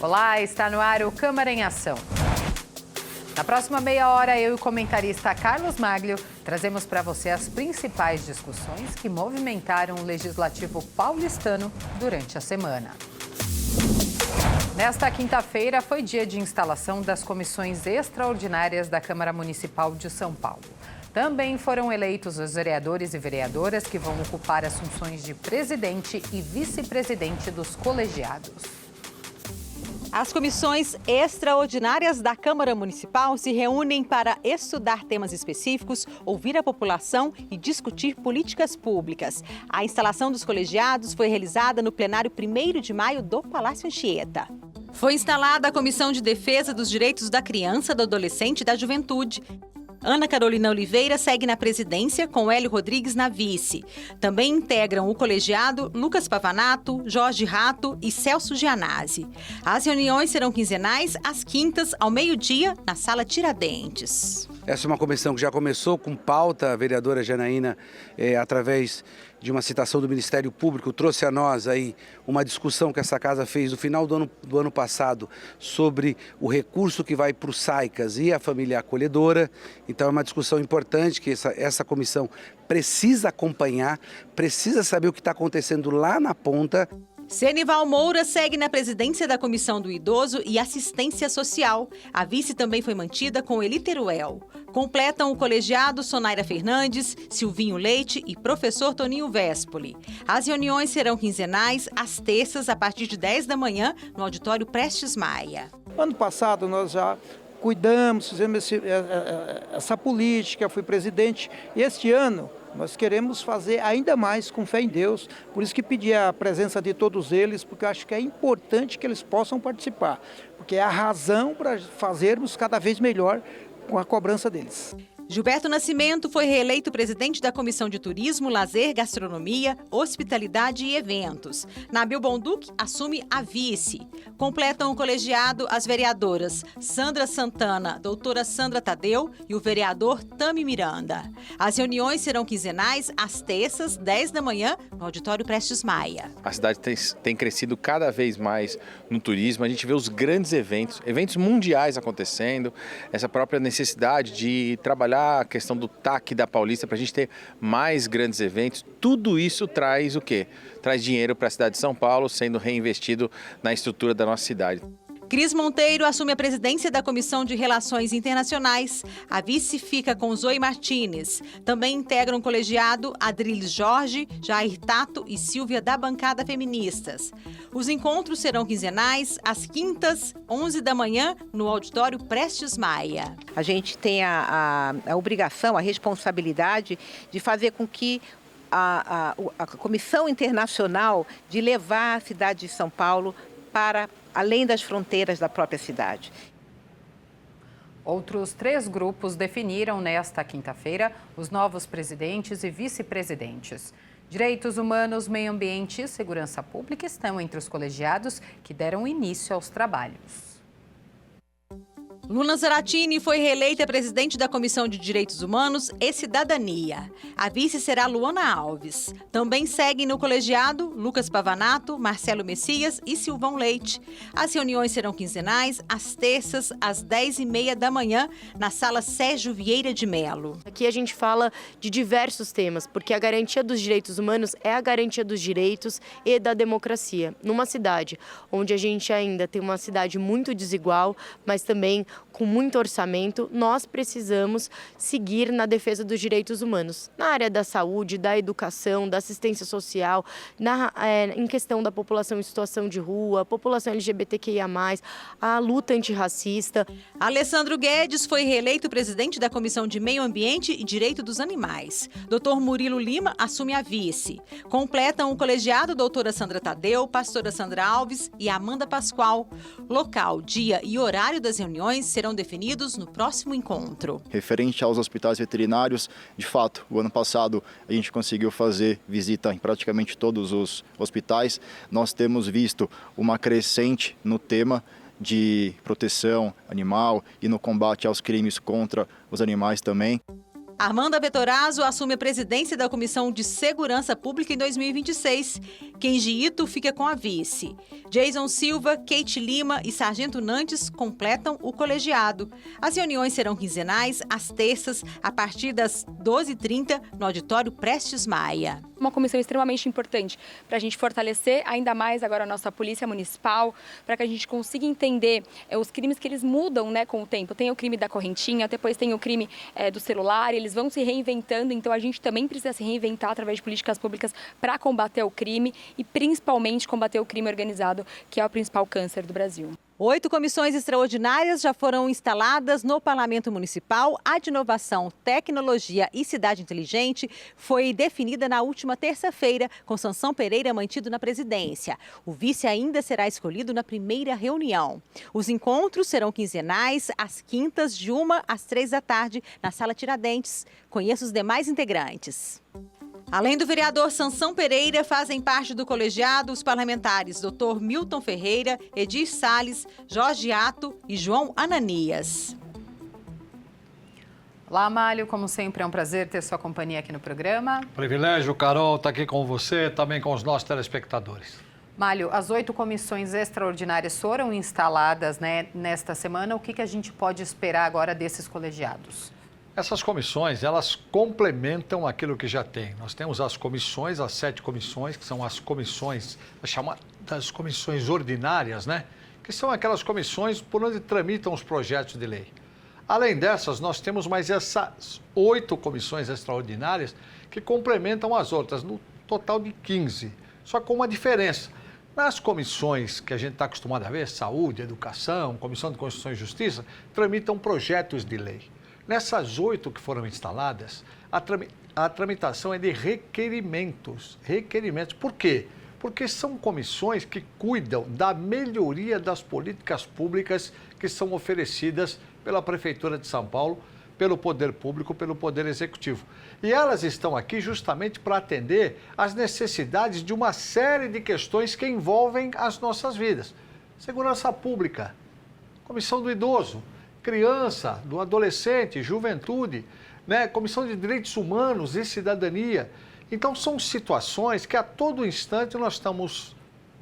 Olá, está no ar o Câmara em Ação. Na próxima meia hora, eu e o comentarista Carlos Maglio trazemos para você as principais discussões que movimentaram o Legislativo paulistano durante a semana. Nesta quinta-feira foi dia de instalação das comissões extraordinárias da Câmara Municipal de São Paulo. Também foram eleitos os vereadores e vereadoras que vão ocupar as funções de presidente e vice-presidente dos colegiados. As comissões extraordinárias da Câmara Municipal se reúnem para estudar temas específicos, ouvir a população e discutir políticas públicas. A instalação dos colegiados foi realizada no plenário 1º de maio do Palácio Anchieta. Foi instalada a Comissão de Defesa dos Direitos da Criança, do Adolescente e da Juventude. Ana Carolina Oliveira segue na presidência, com Hélio Rodrigues na vice. Também integram o colegiado Lucas Pavanato, Jorge Rato e Celso Gianazzi. As reuniões serão quinzenais, às quintas, ao meio-dia, na Sala Tiradentes. Essa é uma comissão que já começou com pauta. A vereadora Janaína, através de uma citação do Ministério Público, trouxe a nós aí uma discussão que essa casa fez no final do ano passado sobre o recurso que vai para o SAICAS e a família acolhedora. Então é uma discussão importante que essa comissão precisa acompanhar, precisa saber o que está acontecendo lá na ponta. Senival Moura segue na presidência da Comissão do Idoso e Assistência Social. A vice também foi mantida com Eli Teruel. Completam o colegiado Sonaira Fernandes, Silvinho Leite e professor Toninho Vespoli. As reuniões serão quinzenais, às terças, a partir de 10 da manhã, no auditório Prestes Maia. Ano passado nós já cuidamos, fizemos essa política, fui presidente. E este ano nós queremos fazer ainda mais com fé em Deus, por isso que pedi a presença de todos eles, porque eu acho que é importante que eles possam participar, porque é a razão para fazermos cada vez melhor com a cobrança deles. Gilberto Nascimento foi reeleito presidente da Comissão de Turismo, Lazer, Gastronomia, Hospitalidade e Eventos. Nabil Bonduc assume a vice. Completam o colegiado as vereadoras Sandra Santana, doutora Sandra Tadeu e o vereador Tami Miranda. As reuniões serão quinzenais, às terças, 10 da manhã, no auditório Prestes Maia. A cidade tem crescido cada vez mais no turismo. A gente vê os grandes eventos mundiais acontecendo, essa própria necessidade de trabalhar a questão do TAC da Paulista para a gente ter mais grandes eventos. Tudo isso traz o quê? Traz dinheiro para a cidade de São Paulo, sendo reinvestido na estrutura da nossa cidade. Cris Monteiro assume a presidência da Comissão de Relações Internacionais. A vice fica com Zoe Martínez. Também integram o colegiado Adriles Jorge, Jair Tato e Silvia da bancada Feministas. Os encontros serão quinzenais, às quintas, 11 da manhã, no auditório Prestes Maia. A gente tem a obrigação, a responsabilidade de fazer com que a Comissão Internacional de levar a cidade de São Paulo para além das fronteiras da própria cidade. Outros 3 grupos definiram nesta quinta-feira os novos presidentes e vice-presidentes. Direitos humanos, meio ambiente e segurança pública estão entre os colegiados que deram início aos trabalhos. Luna Zaratini foi reeleita presidente da Comissão de Direitos Humanos e Cidadania. A vice será Luana Alves. Também seguem no colegiado Lucas Pavanato, Marcelo Messias e Silvão Leite. As reuniões serão quinzenais, às terças, às 10h30 da manhã, na sala Sérgio Vieira de Mello. Aqui a gente fala de diversos temas, porque a garantia dos direitos humanos é a garantia dos direitos e da democracia. Numa cidade onde a gente ainda tem uma cidade muito desigual, mas também com muito orçamento, nós precisamos seguir na defesa dos direitos humanos. Na área da saúde, da educação, da assistência social, em questão da população em situação de rua, população LGBTQIA+, a luta antirracista. Alessandro Guedes foi reeleito presidente da Comissão de Meio Ambiente e Direito dos Animais. Dr. Murilo Lima assume a vice. Completam o colegiado doutora Sandra Tadeu, pastora Sandra Alves e Amanda Pascoal. Local, dia e horário das reuniões serão definidos no próximo encontro. Referente aos hospitais veterinários, de fato, o ano passado a gente conseguiu fazer visita em praticamente todos os hospitais. Nós temos visto uma crescente no tema de proteção animal e no combate aos crimes contra os animais também. Armanda Vettorazzo assume a presidência da Comissão de Segurança Pública em 2026. Kenji Ito fica com a vice. Jason Silva, Kate Lima e Sargento Nantes completam o colegiado. As reuniões serão quinzenais, às terças, a partir das 12h30, no auditório Prestes Maia. Uma comissão extremamente importante para a gente fortalecer ainda mais agora a nossa polícia municipal, para que a gente consiga entender os crimes que eles mudam, né, com o tempo. Tem o crime da correntinha, depois tem o crime do celular, eles vão se reinventando, então a gente também precisa se reinventar através de políticas públicas para combater o crime e principalmente combater o crime organizado, que é o principal câncer do Brasil. 8 comissões extraordinárias já foram instaladas no Parlamento Municipal. A de Inovação, Tecnologia e Cidade Inteligente foi definida na última terça-feira, com Sansão Pereira mantido na presidência. O vice ainda será escolhido na primeira reunião. Os encontros serão quinzenais, às quintas, de 1 às 3 da tarde, na Sala Tiradentes. Conheça os demais integrantes. Além do vereador Sansão Pereira, fazem parte do colegiado os parlamentares Dr. Milton Ferreira, Edir Salles, Jorge Ato e João Ananias. Olá, Amálio, como sempre é um prazer ter sua companhia aqui no programa. Privilégio, Carol, estar aqui com você, também com os nossos telespectadores. Málio, as 8 comissões extraordinárias foram instaladas, né, nesta semana. O que a gente pode esperar agora desses colegiados? Essas comissões, elas complementam aquilo que já tem. Nós temos as comissões, as 7 comissões, que são as comissões, chamadas comissões ordinárias, né? Que são aquelas comissões por onde tramitam os projetos de lei. Além dessas, nós temos mais essas 8 comissões extraordinárias que complementam as outras, no total de 15. Só com uma diferença. Nas comissões que a gente está acostumado a ver, saúde, educação, comissão de Constituição e Justiça, tramitam projetos de lei. Nessas 8 que foram instaladas, a tramitação é de requerimentos. Por quê? Porque são comissões que cuidam da melhoria das políticas públicas que são oferecidas pela Prefeitura de São Paulo, pelo Poder Público, pelo Poder Executivo. E elas estão aqui justamente para atender às necessidades de uma série de questões que envolvem as nossas vidas. Segurança pública, Comissão do Idoso, criança, do adolescente, juventude, né? Comissão de Direitos Humanos e Cidadania. Então, são situações que a todo instante nós estamos,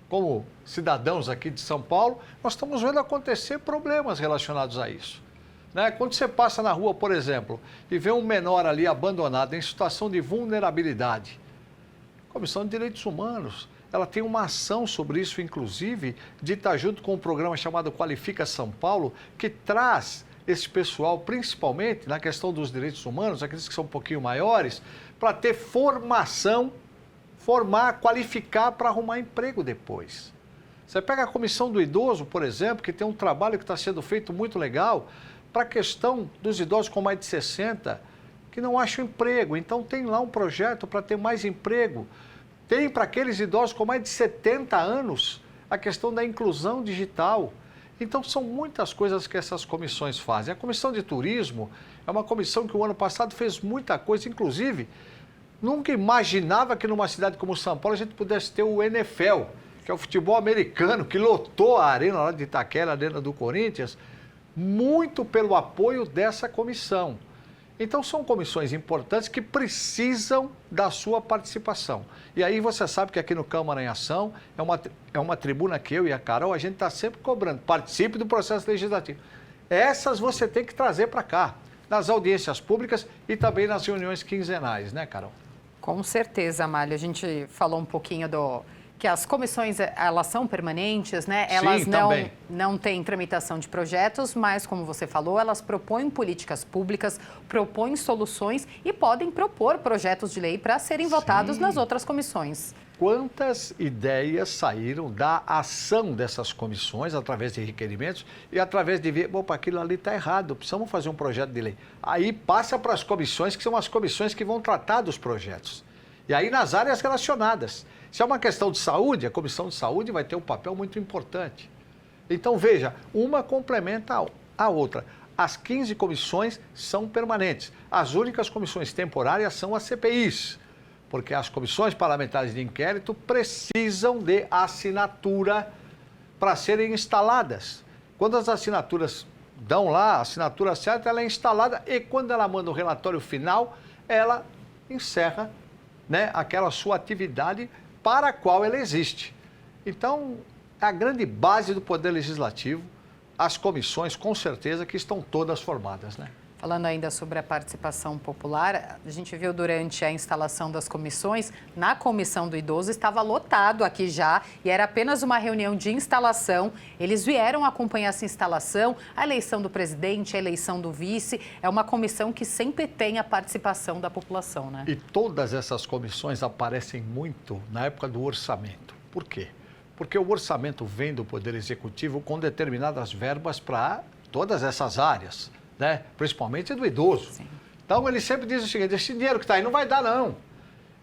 como cidadãos aqui de São Paulo, nós estamos vendo acontecer problemas relacionados a isso. Né? Quando você passa na rua, por exemplo, e vê um menor ali abandonado em situação de vulnerabilidade, a Comissão de Direitos Humanos, ela tem uma ação sobre isso, inclusive, de estar junto com um programa chamado Qualifica São Paulo, que traz esse pessoal, principalmente na questão dos direitos humanos, aqueles que são um pouquinho maiores, para ter formação, qualificar para arrumar emprego depois. Você pega a Comissão do Idoso, por exemplo, que tem um trabalho que está sendo feito muito legal para a questão dos idosos com mais de 60, que não acham emprego. Então, tem lá um projeto para ter mais emprego. Tem para aqueles idosos com mais de 70 anos a questão da inclusão digital. Então, são muitas coisas que essas comissões fazem. A Comissão de Turismo é uma comissão que o ano passado fez muita coisa, inclusive, nunca imaginava que numa cidade como São Paulo a gente pudesse ter o NFL, que é o futebol americano, que lotou a arena lá de Itaquera, a arena do Corinthians, muito pelo apoio dessa comissão. Então, são comissões importantes que precisam da sua participação. E aí você sabe que aqui no Câmara em Ação é uma tribuna que eu e a Carol, a gente está sempre cobrando. Participe do processo legislativo. Essas você tem que trazer para cá, nas audiências públicas e também nas reuniões quinzenais, né, Carol? Com certeza, Amálio. A gente falou um pouquinho que as comissões, elas são permanentes, né? Elas Sim, não têm tramitação de projetos, mas, como você falou, elas propõem políticas públicas, propõem soluções e podem propor projetos de lei para serem votados nas outras comissões. Quantas ideias saíram da ação dessas comissões, através de requerimentos e através de ver, opa, aquilo ali está errado, precisamos fazer um projeto de lei. Aí passa para as comissões, que são as comissões que vão tratar dos projetos. E aí nas áreas relacionadas. Se é uma questão de saúde, a Comissão de Saúde vai ter um papel muito importante. Então, veja, uma complementa a outra. As 15 comissões são permanentes. As únicas comissões temporárias são as CPIs, porque as comissões parlamentares de inquérito precisam de assinatura para serem instaladas. Quando as assinaturas dão lá a assinatura certa, ela é instalada e quando ela manda o relatório final, ela encerra, né, aquela sua atividade para a qual ela existe. Então, a grande base do Poder Legislativo, as comissões, com certeza, que estão todas formadas, né? Falando ainda sobre a participação popular, a gente viu durante a instalação das comissões, na Comissão do Idoso estava lotado aqui já e era apenas uma reunião de instalação. Eles vieram acompanhar essa instalação, a eleição do presidente, a eleição do vice. É uma comissão que sempre tem a participação da população, né? E todas essas comissões aparecem muito na época do orçamento. Por quê? Porque o orçamento vem do Poder Executivo com determinadas verbas para todas essas áreas, né? Principalmente do idoso. Sim. Então, ele sempre diz o seguinte, esse dinheiro que está aí não vai dar, não.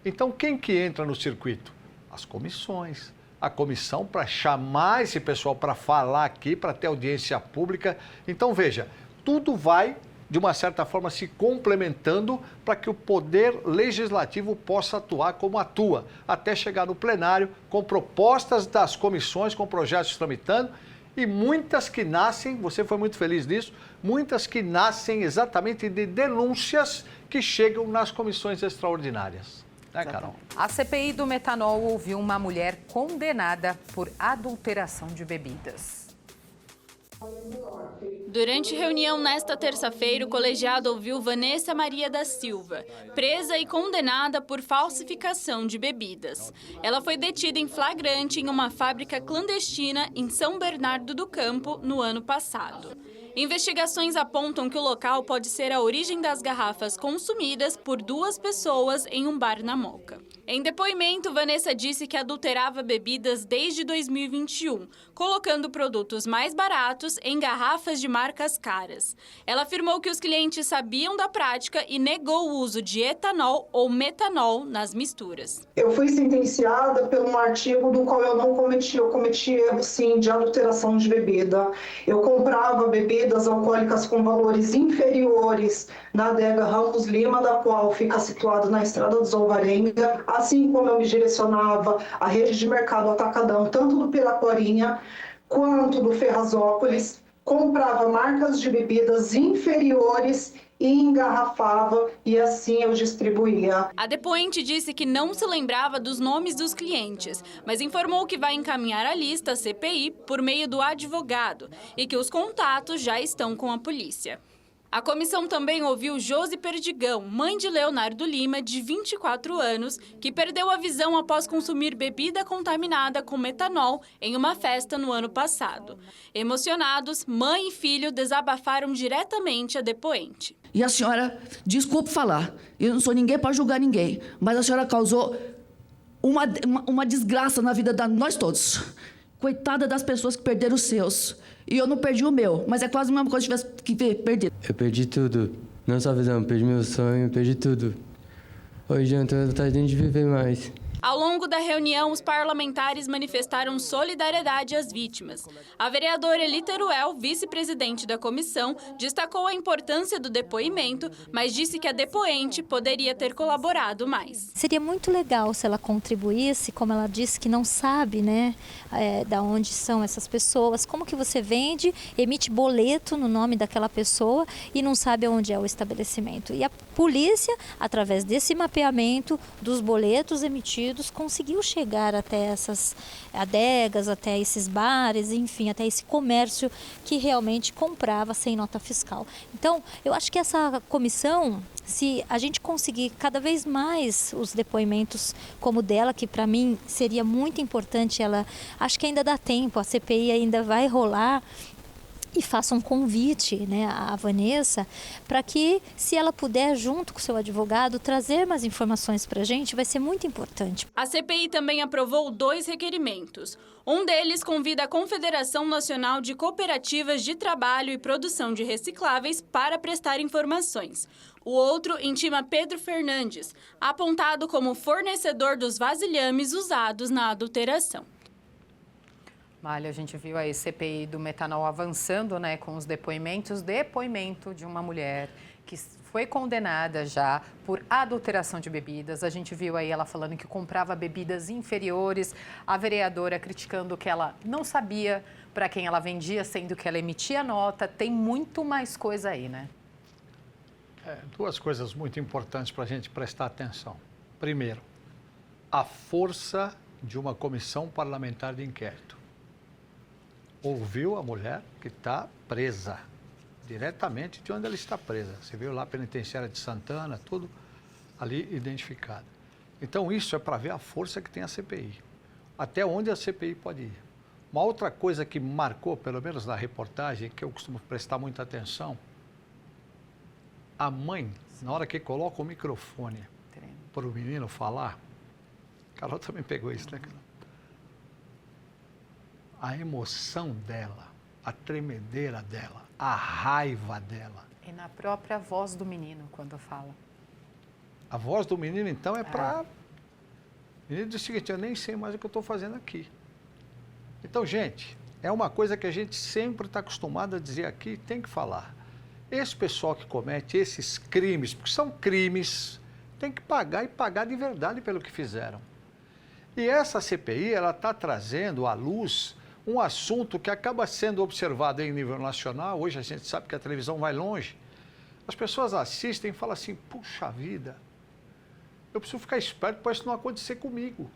Então, quem que entra no circuito? As comissões. A comissão para chamar esse pessoal para falar aqui, para ter audiência pública. Então, veja, tudo vai, de uma certa forma, se complementando para que o Poder Legislativo possa atuar como atua, até chegar no plenário com propostas das comissões, com projetos tramitando, e muitas que nascem, você foi muito feliz nisso, muitas que nascem exatamente de denúncias que chegam nas comissões extraordinárias. Né, Carol? A CPI do metanol ouviu uma mulher condenada por adulteração de bebidas. Durante reunião nesta terça-feira, o colegiado ouviu Vanessa Maria da Silva, presa e condenada por falsificação de bebidas. Ela foi detida em flagrante em uma fábrica clandestina em São Bernardo do Campo no ano passado. Investigações apontam que o local pode ser a origem das garrafas consumidas por 2 pessoas em um bar na Moca. Em depoimento, Vanessa disse que adulterava bebidas desde 2021, colocando produtos mais baratos em garrafas de marcas caras. Ela afirmou que os clientes sabiam da prática e negou o uso de etanol ou metanol nas misturas. Eu fui sentenciada por um artigo do qual eu não cometi. Eu cometi erro, sim, de adulteração de bebida. Eu comprava bebidas alcoólicas com valores inferiores na adega Ramos Lima, da qual fica situado na Estrada dos Alvarenga, assim como eu me direcionava à rede de mercado atacadão, tanto do Piraporinha quanto do Ferrazópolis, comprava marcas de bebidas inferiores e engarrafava, e assim eu distribuía. A depoente disse que não se lembrava dos nomes dos clientes, mas informou que vai encaminhar a lista à CPI por meio do advogado e que os contatos já estão com a polícia. A comissão também ouviu Josi Perdigão, mãe de Leonardo Lima, de 24 anos, que perdeu a visão após consumir bebida contaminada com metanol em uma festa no ano passado. Emocionados, mãe e filho desabafaram diretamente a depoente. E a senhora, desculpe falar, eu não sou ninguém para julgar ninguém, mas a senhora causou uma desgraça na vida de nós todos. Coitada das pessoas que perderam os seus. E eu não perdi o meu, mas é quase a mesma coisa se tivesse que ter perdido. Eu perdi tudo. Não só a visão, perdi meu sonho, perdi tudo. Hoje eu tenho vontade de viver mais. Ao longo da reunião, os parlamentares manifestaram solidariedade às vítimas. A vereadora Eli Teruel, vice-presidente da comissão, destacou a importância do depoimento, mas disse que a depoente poderia ter colaborado mais. Seria muito legal se ela contribuísse, como ela disse que não sabe, né, da onde são essas pessoas, como que você vende, emite boleto no nome daquela pessoa e não sabe onde é o estabelecimento. E a polícia, através desse mapeamento dos boletos emitidos, conseguiu chegar até essas adegas, até esses bares, enfim, até esse comércio que realmente comprava sem nota fiscal. Então, eu acho que essa comissão, se a gente conseguir cada vez mais os depoimentos como o dela, que para mim seria muito importante, acho que ainda dá tempo, a CPI ainda vai rolar, e faça um convite, né, à Vanessa, para que, se ela puder, junto com o seu advogado, trazer mais informações para a gente, vai ser muito importante. A CPI também aprovou 2 requerimentos. Um deles convida a Confederação Nacional de Cooperativas de Trabalho e Produção de Recicláveis para prestar informações. O outro intima Pedro Fernandes, apontado como fornecedor dos vasilhames usados na adulteração. Malha, a gente viu aí CPI do metanol avançando, né, com os depoimentos. Depoimento de uma mulher que foi condenada já por adulteração de bebidas. A gente viu aí ela falando que comprava bebidas inferiores. A vereadora criticando que ela não sabia para quem ela vendia, sendo que ela emitia nota. Tem muito mais coisa aí, né? Duas coisas muito importantes para a gente prestar atenção. Primeiro, a força de uma comissão parlamentar de inquérito. Ouviu a mulher que está presa, diretamente de onde ela está presa. Você viu lá a penitenciária de Santana, tudo ali identificado. Então isso é para ver a força que tem a CPI, até onde a CPI pode ir. Uma outra coisa que marcou, pelo menos na reportagem, que eu costumo prestar muita atenção, a mãe, na hora que coloca o microfone para o menino falar, Carol também pegou isso, né, Carol? A emoção dela, a tremedeira dela, a raiva dela. E na própria voz do menino, quando fala. A voz do menino, então, é para... O menino diz o seguinte, eu nem sei mais o que eu estou fazendo aqui. Então, gente, é uma coisa que a gente sempre está acostumado a dizer aqui, tem que falar. Esse pessoal que comete esses crimes, porque são crimes, tem que pagar e pagar de verdade pelo que fizeram. E essa CPI, ela está trazendo à luz um assunto que acaba sendo observado em nível nacional. Hoje a gente sabe que a televisão vai longe. As pessoas assistem e falam assim, puxa vida, eu preciso ficar esperto para isso não acontecer comigo.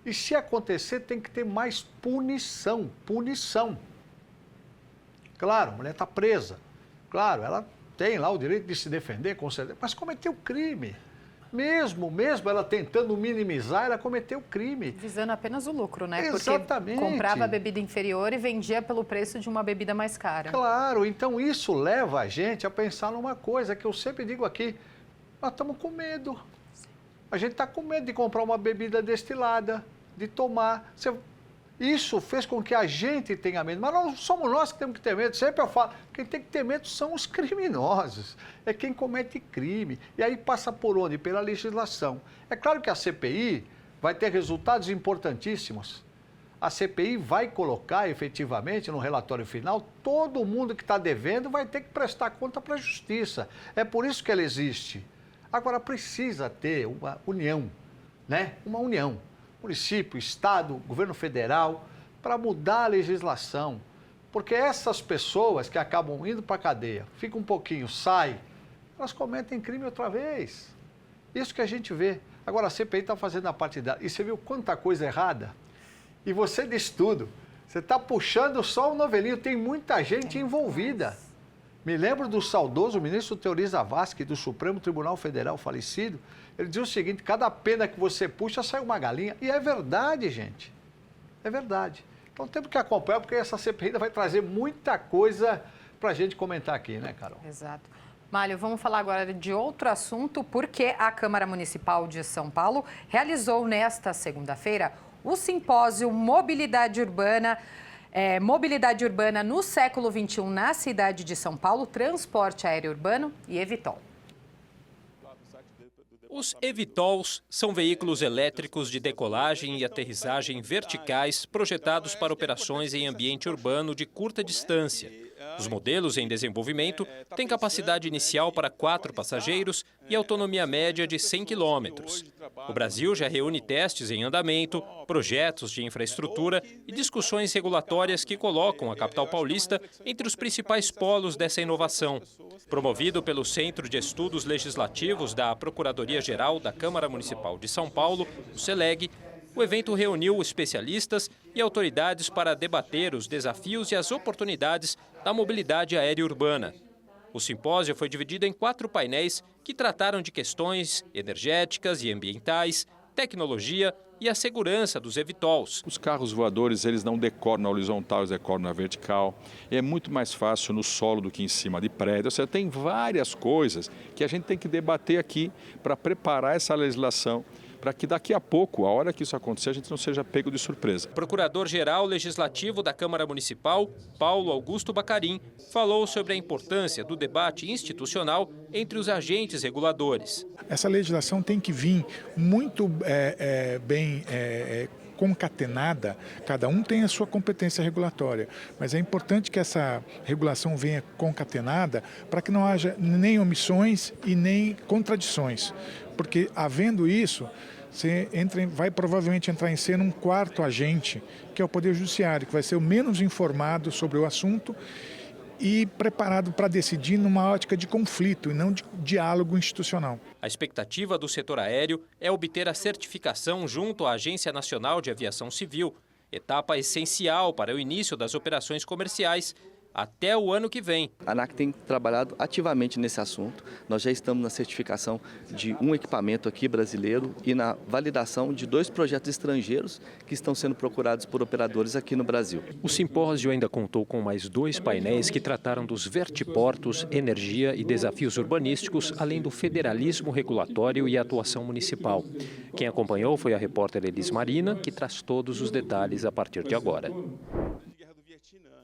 E se acontecer, tem que ter mais punição, punição. Claro, a mulher está presa. Claro, ela tem lá o direito de se defender, com certeza, mas cometeu crime. Mesmo ela tentando minimizar, ela cometeu crime. Visando apenas o lucro, né? Exatamente. Porque comprava bebida inferior e vendia pelo preço de uma bebida mais cara. Claro, então isso leva a gente a pensar numa coisa que eu sempre digo aqui, nós estamos com medo. A gente está com medo de comprar uma bebida destilada, de tomar. Isso fez com que a gente tenha medo, mas não somos nós que temos que ter medo. Sempre eu falo, quem tem que ter medo são os criminosos, é quem comete crime. E aí passa por onde? Pela legislação. É claro que a CPI vai ter resultados importantíssimos. A CPI vai colocar efetivamente no relatório final, todo mundo que está devendo vai ter que prestar conta para a justiça. É por isso que ela existe. Agora precisa ter uma união, né? Uma união. Município, Estado, governo federal, para mudar a legislação. Porque essas pessoas que acabam indo para a cadeia, ficam um pouquinho, saem, elas cometem crime outra vez. Isso que a gente vê. Agora a CPI está fazendo a parte dela. E você viu quanta coisa errada? E você diz tudo. Você está puxando só o novelinho, tem muita gente envolvida. Me lembro do saudoso ministro Teori Zavascki, do Supremo Tribunal Federal, falecido. Ele dizia o seguinte, cada pena que você puxa, sai uma galinha. E é verdade, gente. É verdade. Então temos que acompanhar, porque essa CPI ainda vai trazer muita coisa para a gente comentar aqui, né, Carol? Exato. Mário, vamos falar agora de outro assunto, porque a Câmara Municipal de São Paulo realizou nesta segunda-feira o simpósio Mobilidade Urbana no século XXI na cidade de São Paulo, transporte aéreo urbano e Evitol. Os Evitols são veículos elétricos de decolagem e aterrissagem verticais projetados para operações em ambiente urbano de curta distância. Os modelos em desenvolvimento têm capacidade inicial para 4 passageiros e autonomia média de 100 km. O Brasil já reúne testes em andamento, projetos de infraestrutura e discussões regulatórias que colocam a capital paulista entre os principais polos dessa inovação. Promovido pelo Centro de Estudos Legislativos da Procuradoria-Geral da Câmara Municipal de São Paulo, o CELEG, o evento reuniu especialistas e autoridades para debater os desafios e as oportunidades da mobilidade aérea urbana. O simpósio foi dividido em 4 painéis que trataram de questões energéticas e ambientais, tecnologia e a segurança dos Evitols. Os carros voadores, eles não decolam na horizontal, eles decolam na vertical. É muito mais fácil no solo do que em cima de prédio. Ou seja, tem várias coisas que a gente tem que debater aqui para preparar essa legislação, para que daqui a pouco, a hora que isso acontecer, a gente não seja pego de surpresa. Procurador-Geral Legislativo da Câmara Municipal, Paulo Augusto Bacarin, falou sobre a importância do debate institucional entre os agentes reguladores. Essa legislação tem que vir muito bem concatenada, cada um tem a sua competência regulatória, mas é importante que essa regulação venha concatenada para que não haja nem omissões e nem contradições. porque havendo isso, você vai provavelmente entrar em cena um quarto agente, que é o Poder Judiciário, que vai ser o menos informado sobre o assunto e preparado para decidir numa ótica de conflito e não de diálogo institucional. A expectativa do setor aéreo é obter a certificação junto à Agência Nacional de Aviação Civil, etapa essencial para o início das operações comerciais até o ano que vem. A ANAC tem trabalhado ativamente nesse assunto. Nós já estamos na certificação de um equipamento aqui brasileiro e na validação de 2 projetos estrangeiros que estão sendo procurados por operadores aqui no Brasil. O simpósio ainda contou com mais 2 painéis que trataram dos vertiportos, energia e desafios urbanísticos, além do federalismo regulatório e a atuação municipal. Quem acompanhou foi a repórter Elis Marina, que traz todos os detalhes a partir de agora.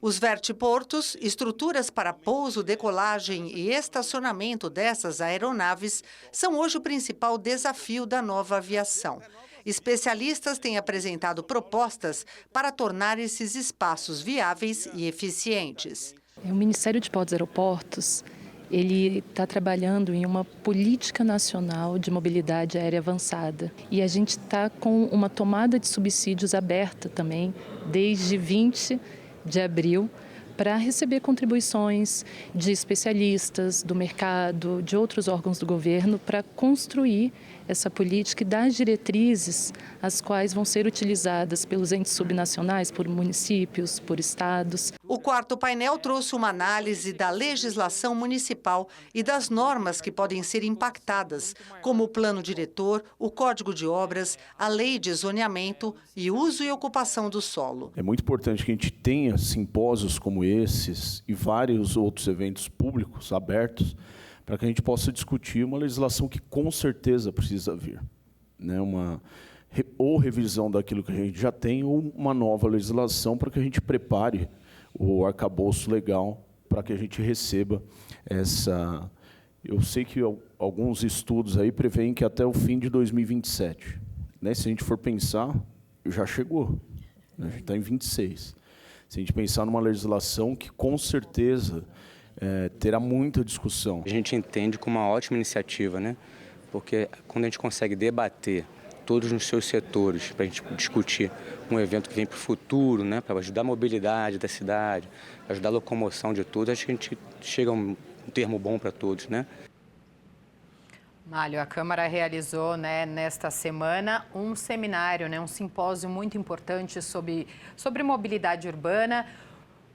Os vertiportos, estruturas para pouso, decolagem e estacionamento dessas aeronaves, são hoje o principal desafio da nova aviação. Especialistas têm apresentado propostas para tornar esses espaços viáveis e eficientes. O Ministério de Portos e Aeroportos ele está trabalhando em uma política nacional de mobilidade aérea avançada. E a gente está com uma tomada de subsídios aberta também, desde 20 de abril, para receber contribuições de especialistas do mercado, de outros órgãos do governo, para construir essa política e dar diretrizes as quais vão ser utilizadas pelos entes subnacionais, por municípios, por estados. O quarto painel trouxe uma análise da legislação municipal e das normas que podem ser impactadas, como o plano diretor, o Código de Obras, a lei de zoneamento e uso e ocupação do solo. É muito importante que a gente tenha simpósios como esses e vários outros eventos públicos abertos para que a gente possa discutir uma legislação que com certeza precisa vir, né? Ou revisão daquilo que a gente já tem ou uma nova legislação para que a gente prepare o arcabouço legal para que a gente receba essa... Eu sei que alguns estudos aí preveem que até o fim de 2027, né? Se a gente for pensar, já chegou, né? A gente está em 26. Se a gente pensar numa legislação que com certeza terá muita discussão. A gente entende como uma ótima iniciativa, né? Porque quando a gente consegue debater todos nos seus setores, para a gente discutir um evento que vem para o futuro, né? Para ajudar a mobilidade da cidade, ajudar a locomoção de tudo, acho que a gente chega a um termo bom para todos, né? Mário, a Câmara realizou, né, nesta semana um seminário, né, um simpósio muito importante sobre mobilidade urbana,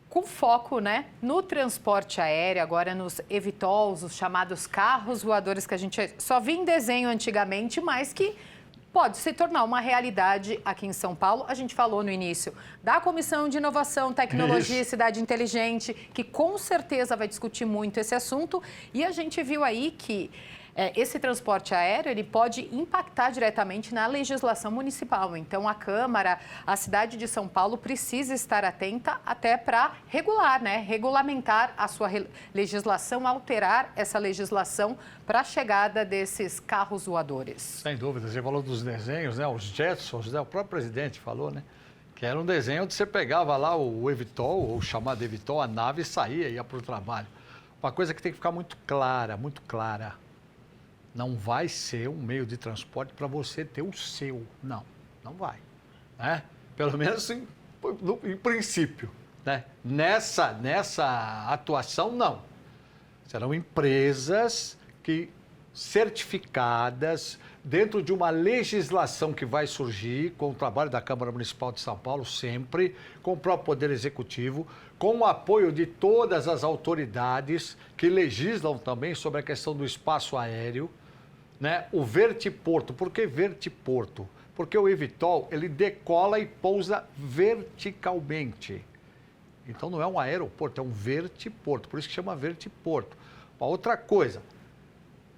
com foco, né, no transporte aéreo, agora nos eVTOLs, os chamados carros voadores que a gente só via em desenho antigamente, mas que pode se tornar uma realidade aqui em São Paulo. A gente falou no início da Comissão de Inovação, Tecnologia e Cidade Inteligente, que com certeza vai discutir muito esse assunto. E a gente viu aí que esse transporte aéreo ele pode impactar diretamente na legislação municipal. Então, a Câmara, a cidade de São Paulo precisa estar atenta até para regular, né? Regulamentar a sua legislação, alterar essa legislação para a chegada desses carros voadores. Sem dúvida, você falou dos desenhos, né? Os Jetsons, né? O próprio presidente falou, né? Que era um desenho onde você pegava lá o eVTOL, o chamado eVTOL, a nave saía, ia para o trabalho. Uma coisa que tem que ficar muito clara, muito clara. Não vai ser um meio de transporte para você ter o seu. Não, não vai. Né? Pelo menos em princípio. Né? Nessa atuação, não. Serão empresas certificadas dentro de uma legislação que vai surgir com o trabalho da Câmara Municipal de São Paulo, sempre, com o próprio Poder Executivo, com o apoio de todas as autoridades que legislam também sobre a questão do espaço aéreo. Né? O vertiporto. Por que vertiporto? Porque o eVTOL, ele decola e pousa verticalmente. Então não é um aeroporto, é um vertiporto. Por isso que chama vertiporto. Uma outra coisa,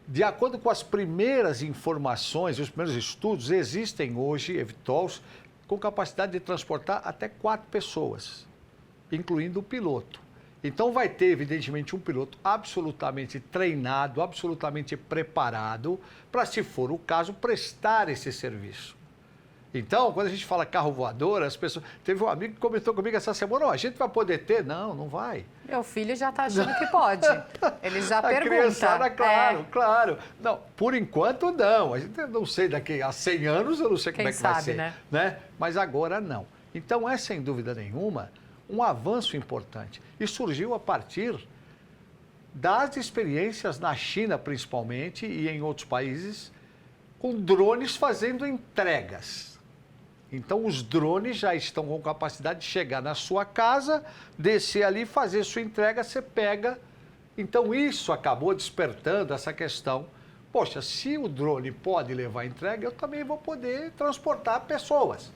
de acordo com as primeiras informações, os primeiros estudos, existem hoje eVTOLs com capacidade de transportar até 4 pessoas, incluindo o piloto. Então vai ter, evidentemente, um piloto absolutamente treinado, absolutamente preparado para, se for o caso, prestar esse serviço. Então, quando a gente fala carro voador, as pessoas... Teve um amigo que comentou comigo essa semana, a gente vai poder ter? Não, não vai. Meu filho já está achando que pode. Ele já pergunta. A criançada, claro. Não, por enquanto não. A gente não sei, daqui a 100 anos eu não sei como é que vai ser. Né? Mas agora não. Então é, sem dúvida nenhuma, um avanço importante. E surgiu a partir das experiências na China, principalmente, e em outros países, com drones fazendo entregas. Então, os drones já estão com capacidade de chegar na sua casa, descer ali, fazer sua entrega, você pega. Então, isso acabou despertando essa questão. Poxa, se o drone pode levar entrega, eu também vou poder transportar pessoas.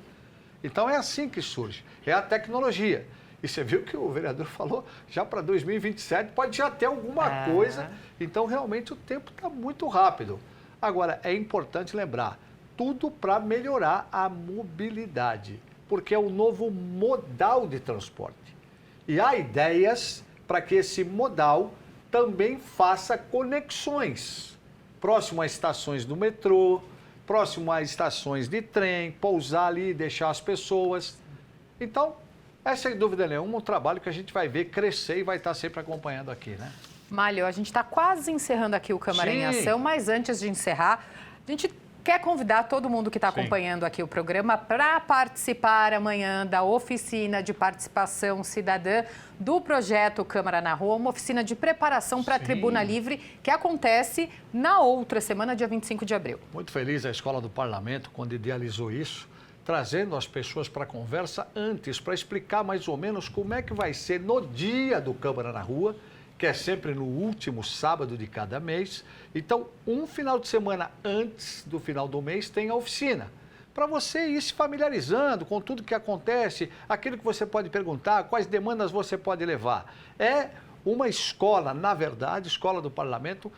Então, é assim que surge. É a tecnologia. E você viu que o vereador falou, já para 2027 pode já ter alguma coisa. Então, realmente, o tempo está muito rápido. Agora, é importante lembrar, tudo para melhorar a mobilidade, porque é o novo modal de transporte. E há ideias para que esse modal também faça conexões, próximo a estações do metrô, próximo a estações de trem, pousar ali e deixar as pessoas. Então, é sem dúvida nenhuma um trabalho que a gente vai ver crescer e vai estar sempre acompanhando aqui, né? Mário, a gente está quase encerrando aqui o Câmara em Ação, mas antes de encerrar, a gente quer convidar todo mundo que está acompanhando aqui o programa para participar amanhã da oficina de participação cidadã do projeto Câmara na Rua, uma oficina de preparação para a Tribuna Livre que acontece na outra semana, dia 25 de abril. Muito feliz a Escola do Parlamento quando idealizou isso, trazendo as pessoas para a conversa antes, para explicar mais ou menos como é que vai ser no dia do Câmara na Rua, que é sempre no último sábado de cada mês. Então, um final de semana antes do final do mês tem a oficina, para você ir se familiarizando com tudo que acontece, aquilo que você pode perguntar, quais demandas você pode levar. É uma escola, na verdade, escola do Parlamento,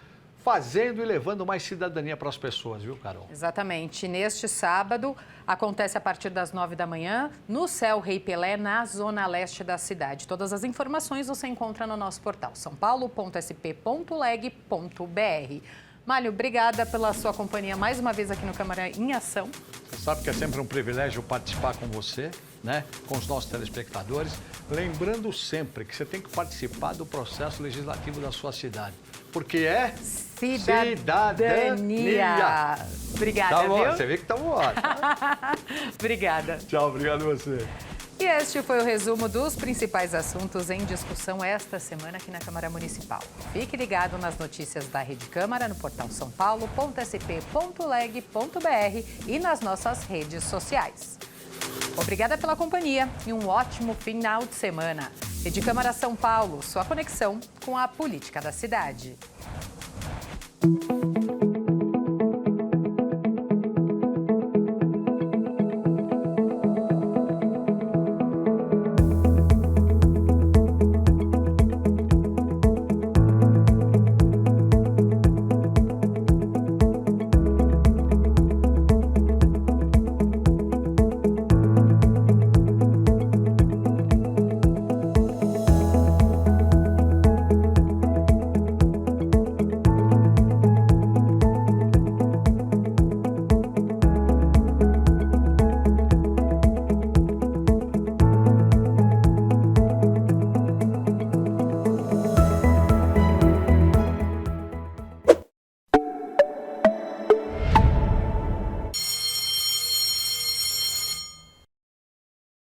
fazendo e levando mais cidadania para as pessoas, viu, Carol? Exatamente. Neste sábado, acontece a partir das 9 da manhã, no Céu Rei Pelé, na zona leste da cidade. Todas as informações você encontra no nosso portal saopaulo.sp.leg.br. Mário, obrigada pela sua companhia mais uma vez aqui no Câmara em Ação. Você sabe que é sempre um privilégio participar com você, né? Com os nossos telespectadores. Lembrando sempre que você tem que participar do processo legislativo da sua cidade, porque é cidadania. Obrigada, tá bom, viu? Você vê que tá bom. Obrigada. Tchau, obrigado a você. E este foi o resumo dos principais assuntos em discussão esta semana aqui na Câmara Municipal. Fique ligado nas notícias da Rede Câmara no portal saopaulo.sp.leg.br e nas nossas redes sociais. Obrigada pela companhia e um ótimo final de semana. Rede Câmara São Paulo, sua conexão com a política da cidade.